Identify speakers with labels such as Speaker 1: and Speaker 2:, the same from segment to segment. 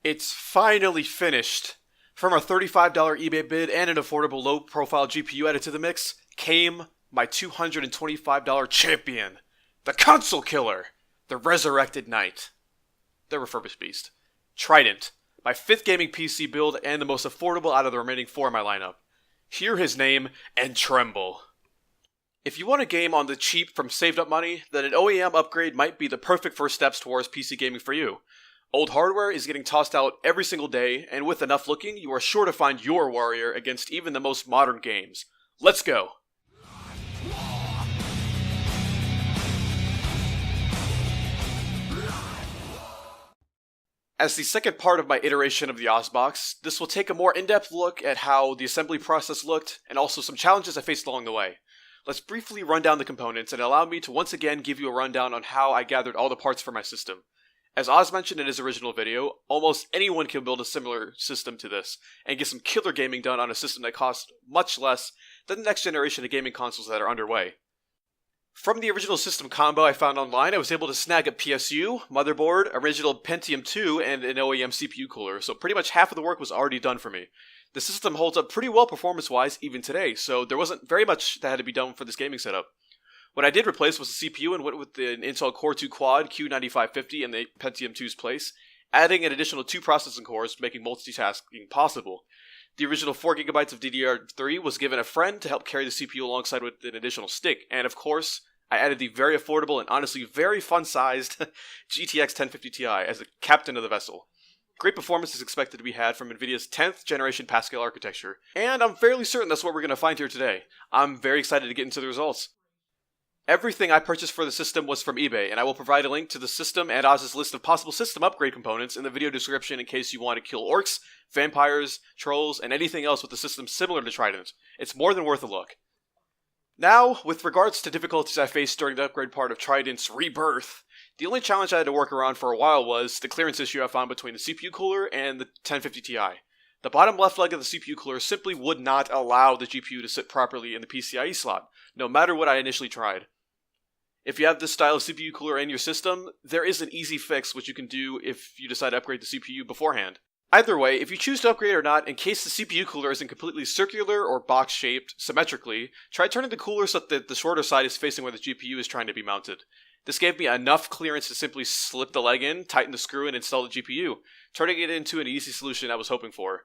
Speaker 1: It's finally finished. From a $35 eBay bid and an affordable low-profile GPU added to the mix, came my $225 champion, the console killer, the resurrected knight, the refurbished beast, Trident, my 5th gaming PC build and the most affordable out of the remaining 4 in my lineup. Hear his name and tremble. If you want a game on the cheap from saved up money, then an OEM upgrade might be the perfect first steps towards PC gaming for you. Old hardware is getting tossed out every single day, and with enough looking, you are sure to find your warrior against even the most modern games. Let's go! As the second part of my iteration of the OzBox, this will take a more in-depth look at how the assembly process looked, and also some challenges I faced along the way. Let's briefly run down the components, and allow me to once again give you a rundown on how I gathered all the parts for my system. As Oz mentioned in his original video, almost anyone can build a similar system to this, and get some killer gaming done on a system that costs much less than the next generation of gaming consoles that are underway. From the original system combo I found online, I was able to snag a PSU, motherboard, original Pentium 2, and an OEM CPU cooler, so pretty much half of the work was already done for me. The system holds up pretty well performance-wise even today, so there wasn't very much that had to be done for this gaming setup. What I did replace was the CPU and went with an Intel Core 2 Quad Q9550 in the Pentium 2's place, adding an additional 2 processing cores, making multitasking possible. The original 4GB of DDR3 was given a friend to help carry the CPU alongside with an additional stick, and of course, I added the very affordable and honestly very fun-sized GTX 1050 Ti as the captain of the vessel. Great performance is expected to be had from NVIDIA's 10th generation Pascal architecture, and I'm fairly certain that's what we're going to find here today. I'm very excited to get into the results. Everything I purchased for the system was from eBay, and I will provide a link to the system and Oz's list of possible system upgrade components in the video description in case you want to kill orcs, vampires, trolls, and anything else with a system similar to Trident. It's more than worth a look. Now, with regards to difficulties I faced during the upgrade part of Trident's rebirth, the only challenge I had to work around for a while was the clearance issue I found between the CPU cooler and the 1050 Ti. The bottom left leg of the CPU cooler simply would not allow the GPU to sit properly in the PCIe slot, no matter what I initially tried. If you have this style of CPU cooler in your system, there is an easy fix which you can do if you decide to upgrade the CPU beforehand. Either way, if you choose to upgrade or not, in case the CPU cooler isn't completely circular or box-shaped symmetrically, try turning the cooler so that the shorter side is facing where the GPU is trying to be mounted. This gave me enough clearance to simply slip the leg in, tighten the screw, and install the GPU, turning it into an easy solution I was hoping for.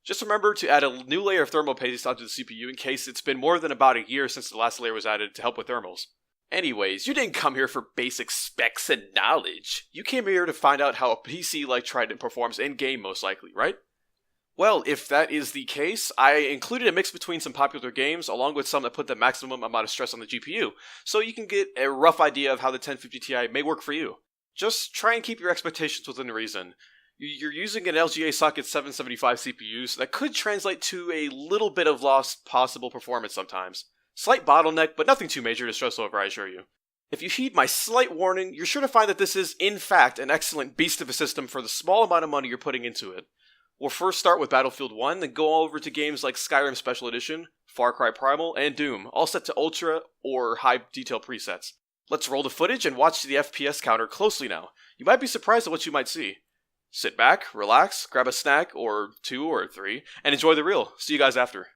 Speaker 1: Just remember to add a new layer of thermal paste onto the CPU in case it's been more than about a year since the last layer was added to help with thermals. Anyways, you didn't come here for basic specs and knowledge. You came here to find out how a PC like Trident performs in-game most likely, right? Well, if that is the case, I included a mix between some popular games along with some that put the maximum amount of stress on the GPU, so you can get a rough idea of how the 1050 Ti may work for you. Just try and keep your expectations within reason. You're using an LGA socket 775 CPU, so that could translate to a little bit of lost possible performance sometimes. Slight bottleneck, but nothing too major to stress over, I assure you. If you heed my slight warning, you're sure to find that this is, in fact, an excellent beast of a system for the small amount of money you're putting into it. We'll first start with Battlefield 1, then go over to games like Skyrim Special Edition, Far Cry Primal, and Doom, all set to ultra or high detail presets. Let's roll the footage and watch the FPS counter closely now. You might be surprised at what you might see. Sit back, relax, grab a snack, or 2 or 3, and enjoy the reel. See you guys after.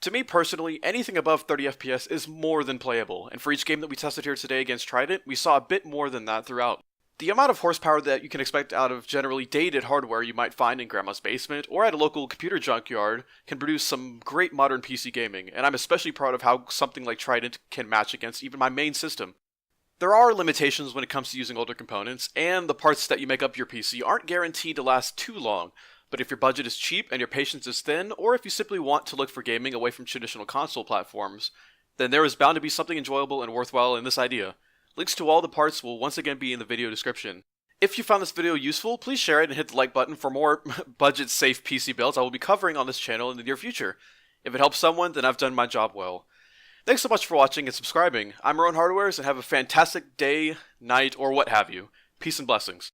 Speaker 1: To me personally, anything above 30 FPS is more than playable, and for each game that we tested here today against Trident, we saw a bit more than that throughout. The amount of horsepower that you can expect out of generally dated hardware you might find in grandma's basement or at a local computer junkyard can produce some great modern PC gaming, and I'm especially proud of how something like Trident can match against even my main system. There are limitations when it comes to using older components, and the parts that you make up your PC aren't guaranteed to last too long, but if your budget is cheap and your patience is thin, or if you simply want to look for gaming away from traditional console platforms, then there is bound to be something enjoyable and worthwhile in this idea. Links to all the parts will once again be in the video description. If you found this video useful, please share it and hit the like button for more budget-safe PC builds I will be covering on this channel in the near future. If it helps someone, then I've done my job well. Thanks so much for watching and subscribing. I'm Rowan Hardwares, and have a fantastic day, night, or what have you. Peace and blessings.